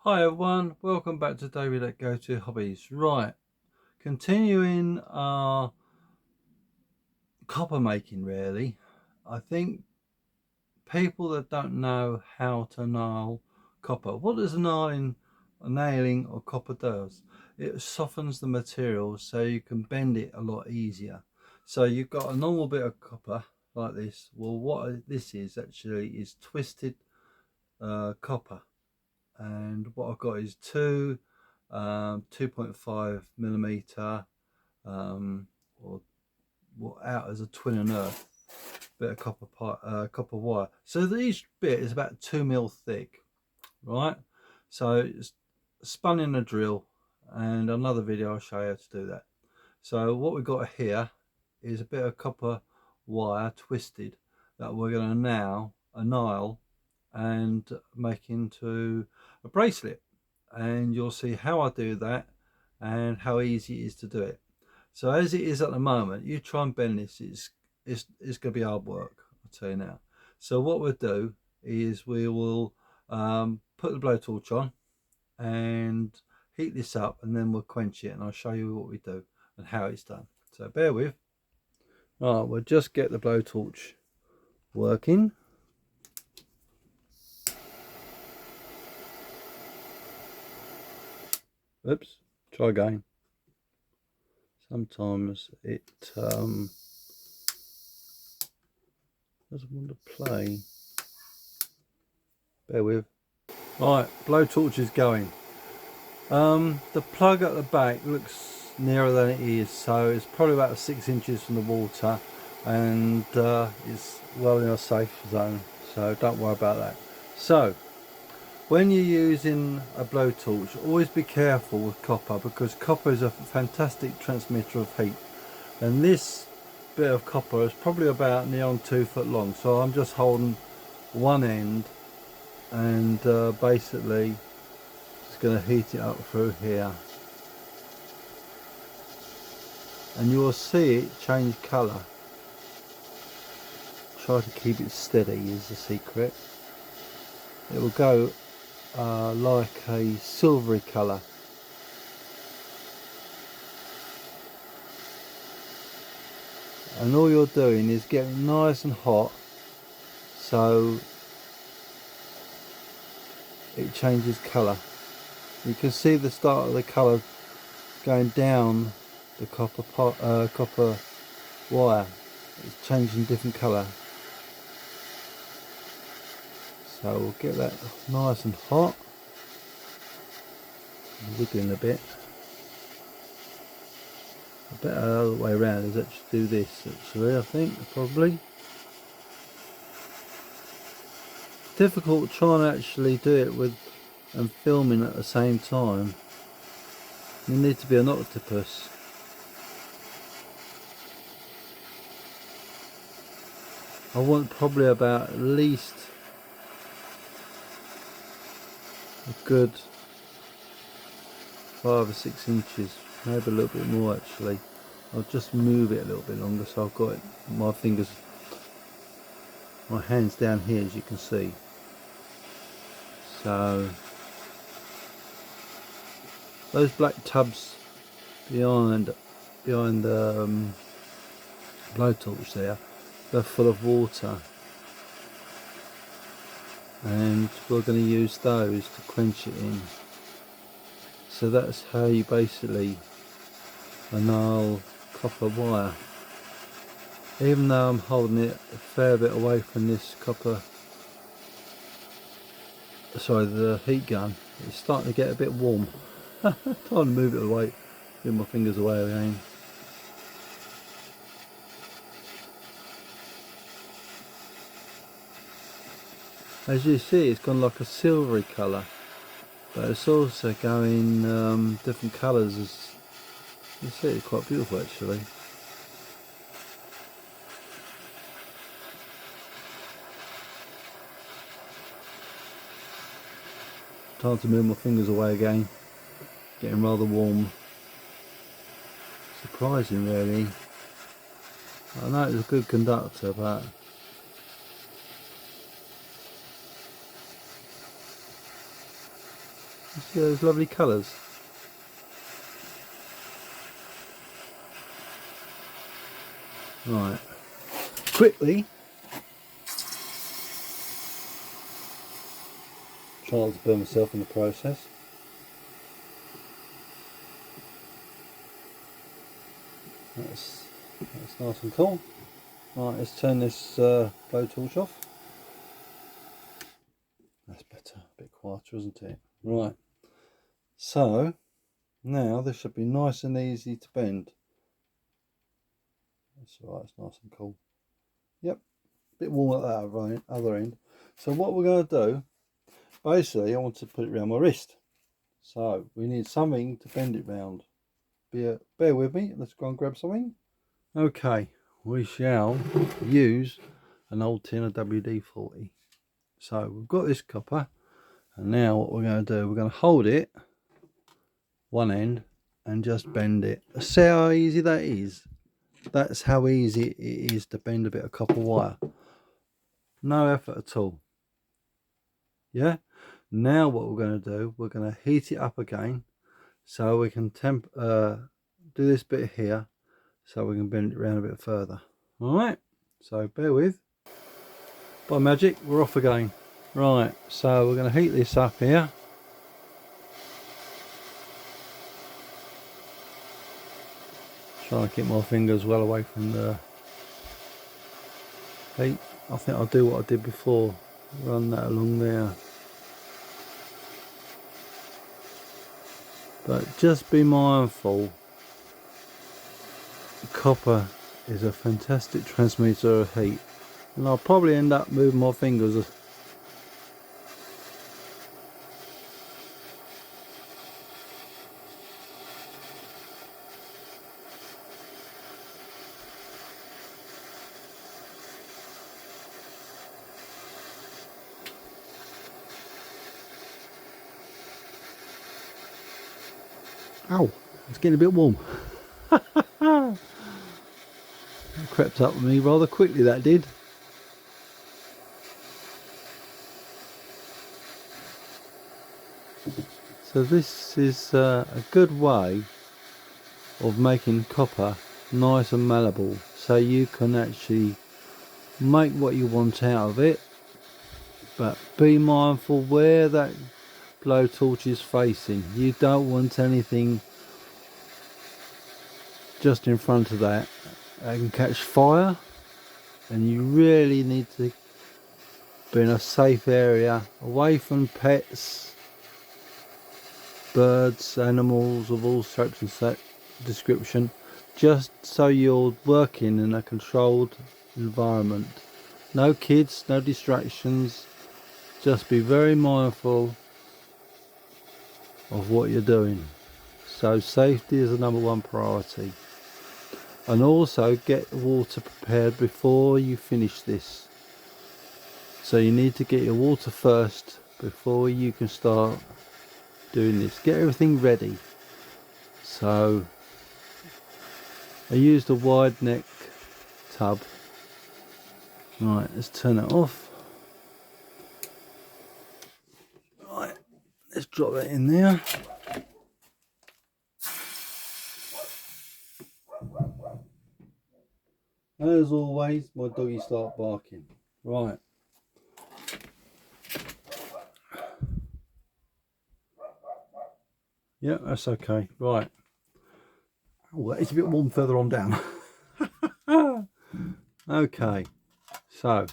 Hi everyone, welcome back to David at Go To Hobbies. Right, continuing our copper making really. I think people that don't know how to nail copper, what does nailing or copper does? It softens the material so you can bend it a lot easier. So you've got a normal bit of copper like this. Well, what this is actually is twisted copper. And what I've got is two 2.5mm or what out as a twin and earth bit of copper wire. So each bit is about 2mm thick, right? So it's spun in a drill, and another video I'll show you how to do that. So what we've got here is a bit of copper wire twisted that we're going to now nail and make into a bracelet, and you'll see how I do that and how easy it is to do it. So as it is at the moment, you try and bend this, it's going to be hard work, I'll tell you now. So what we'll do is we will put the blowtorch on and heat this up, and then we'll quench it, and I'll show you what we do and how it's done. So bear with. All right, we'll just get the blowtorch working. Oops, try again. Sometimes it doesn't want to play. Bear with. Right, blowtorch is going. The plug at the back looks nearer than it is, so it's probably about 6 inches from the water, and it's well in a safe zone, so don't worry about that. So when you're using a blowtorch, always be careful with copper, because copper is a fantastic transmitter of heat, and this bit of copper is probably about near on 2 foot long. So I'm just holding one end and basically just going to heat it up through here, and you will see it change colour. Try to keep it steady is the secret. It will go like a silvery colour. And all you're doing is getting nice and hot, so it changes colour. You can see the start of the colour going down the copper wire. It's changing different colour. So we'll get that nice and hot. I'm wiggling a bit. A better other way around is actually do this, actually, I think, probably. Difficult trying to actually do it with and filming at the same time. You need to be an octopus. I want probably about at least a good 5 or 6 inches, maybe a little bit more actually. I'll just move it a little bit longer so I've got it, my hands down here, as you can see. So those black tubs behind the blowtorch there, they're full of water, and we're going to use those to quench it in. So that's how you basically nail copper wire. Even though I'm holding it a fair bit away from this the heat gun, it's starting to get a bit warm. Trying to move it away, move my fingers away again. As you see, it's gone like a silvery colour, but it's also going different colours. As you see, it's quite beautiful actually. Time to move my fingers away again. Getting rather warm. Surprising really. I know it's a good conductor, but You see those lovely colours? Right, quickly try not to burn myself in the process. That's nice and cool. Right, let's turn this blowtorch off. That's better, a bit quieter, isn't it? Right, so now this should be nice and easy to bend. That's alright, it's nice and cool. Yep, a bit warm at that other end. So what we're going to do, basically I want to put it around my wrist. So we need something to bend it round. Bear with me, let's go and grab something. Okay, we shall use an old tin of WD-40. So we've got this copper, and now what we're going to do, we're going to hold it one end and just bend it. See how easy that is? That's how easy it is to bend a bit of copper wire. No effort at all. Yeah. Now what we're going to do, we're going to heat it up again so we can do this bit here so we can bend it around a bit further. Alright, so bear with. By magic, we're off again. Right, so we're going to heat this up here. Trying to keep my fingers well away from the heat. I think I'll do what I did before, run that along there. But just be mindful, copper is a fantastic transmitter of heat, and I'll probably end up moving my fingers. Ow, it's getting a bit warm. It crept up with me rather quickly, that did. So this is a good way of making copper nice and malleable, so you can actually make what you want out of it, but be mindful where that blowtorch is facing. You don't want anything just in front of that. It can catch fire, and you really need to be in a safe area, away from pets, birds, animals of all shapes and description, just so you're working in a controlled environment. No kids, no distractions, just be very mindful of what you're doing. So safety is the #1 priority. And also get the water prepared before you finish this. So you need to get your water first before you can start doing this. Get everything ready. So I used a wide neck tub. Right, let's turn it off. Right, let's drop that in there. As always, my doggy start barking. Right. Yeah, that's okay. Right. Oh, it's a bit warm further on down. Okay. So,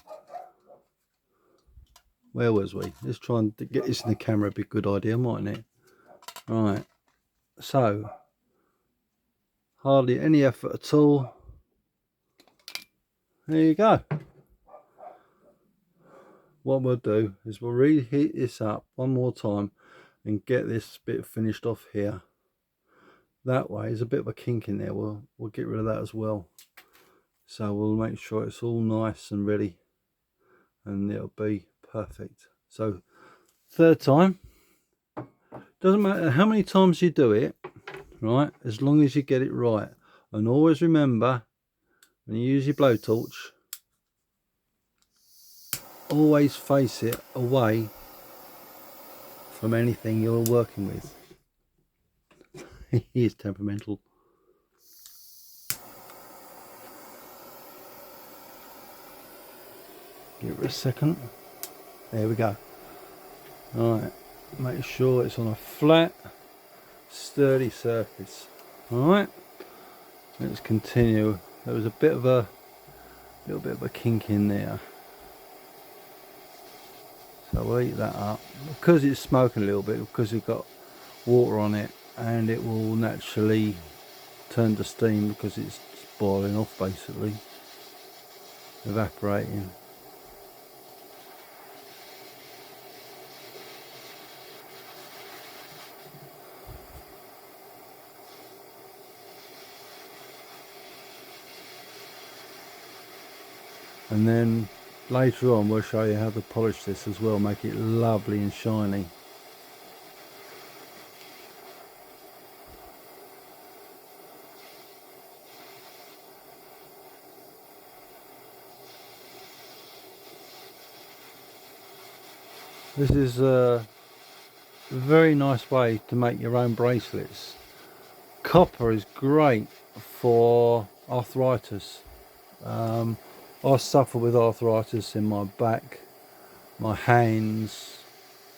where was we? Let's try and get this in the camera. Be a good idea, mightn't it? Right. So, hardly any effort at all. There you go. What we'll do is we'll reheat this up one more time and get this bit finished off here. That way, there's a bit of a kink in there. We'll get rid of that as well. So we'll make sure it's all nice and ready, and it'll be perfect. So third time, doesn't matter how many times you do it, right, as long as you get it right. And always remember, when you use your blowtorch, always face it away from anything you're working with. He is temperamental. Give it a second. There we go. Alright, make sure it's on a flat, sturdy surface. Alright, let's continue. There was a little bit of a kink in there. So we'll eat that up. Because it's smoking a little bit, because we've got water on it, and it will naturally turn to steam because it's boiling off, basically, evaporating. And then later on we'll show you how to polish this as well, make it lovely and shiny. This is a very nice way to make your own bracelets. Copper is great for arthritis. I suffer with arthritis in my back, my hands,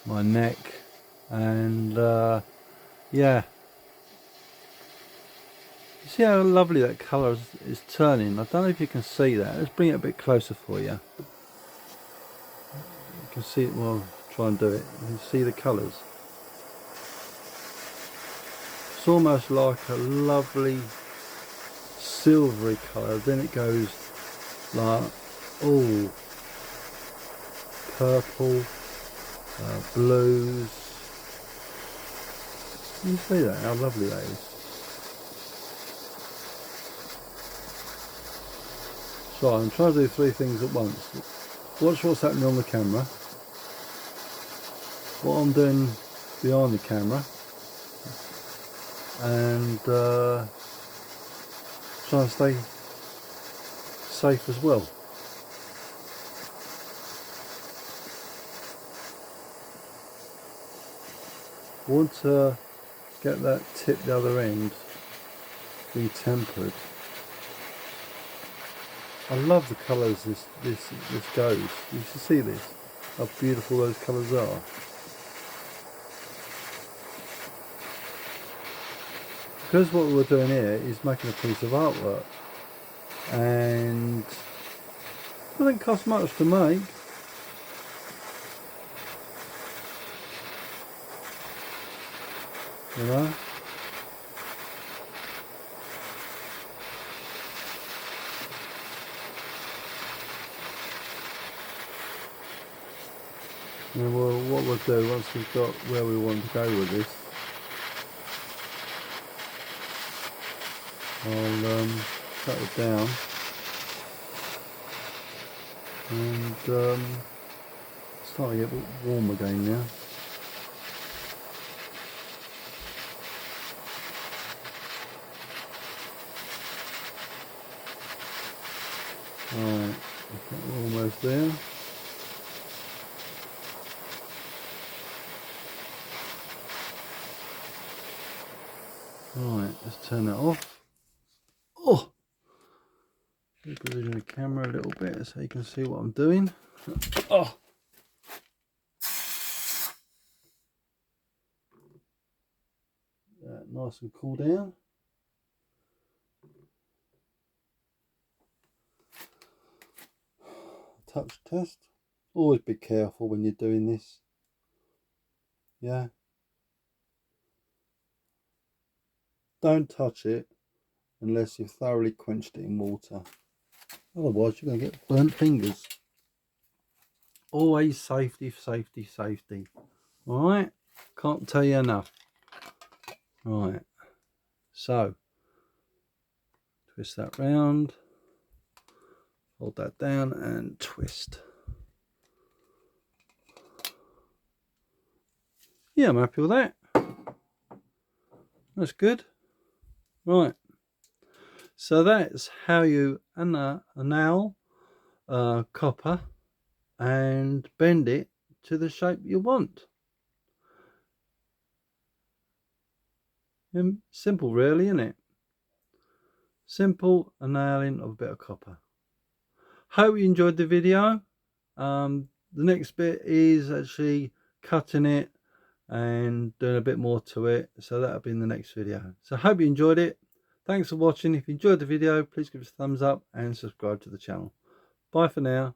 my neck, and yeah. You see how lovely that colour is turning? I don't know if you can see that. Let's bring it a bit closer for you. You can see it, well, try and do it. You can see the colours. It's almost like a lovely silvery colour, then it goes like, oh, purple, blues. Can you see that, how lovely that is? So I'm trying to do three things at once. Watch what's happening on the camera, what I'm doing behind the camera, and try to stay safe as well. Want to get that tip the other end be tempered. I love the colours this goes. You should see this, how beautiful those colours are. Because what we're doing here is making a piece of artwork, and it doesn't cost much to make. You know? And what we'll do, once we've got where we want to go with this, I'll cut it down and it's starting to get a bit warm again now. Alright, I think we're almost there. Right, let's turn that off. Oh! Reposition the camera a little bit so you can see what I'm doing. Oh! Nice and cool down. Touch test. Always be careful when you're doing this. Yeah. Don't touch it unless you've thoroughly quenched it in water. Otherwise you're going to get burnt fingers. Always safety, safety, safety. Alright? Can't tell you enough. Right. So, twist that round. Hold that down and twist. Yeah, I'm happy with that. That's good. Right. So that's how you anneal copper and bend it to the shape you want. Simple really, isn't it? Simple nailing of a bit of copper. Hope you enjoyed the video. The next bit is actually cutting it and doing a bit more to it, so that'll be in the next video. So hope you enjoyed it. Thanks for watching. If you enjoyed the video, please give us a thumbs up and subscribe to the channel. Bye for now.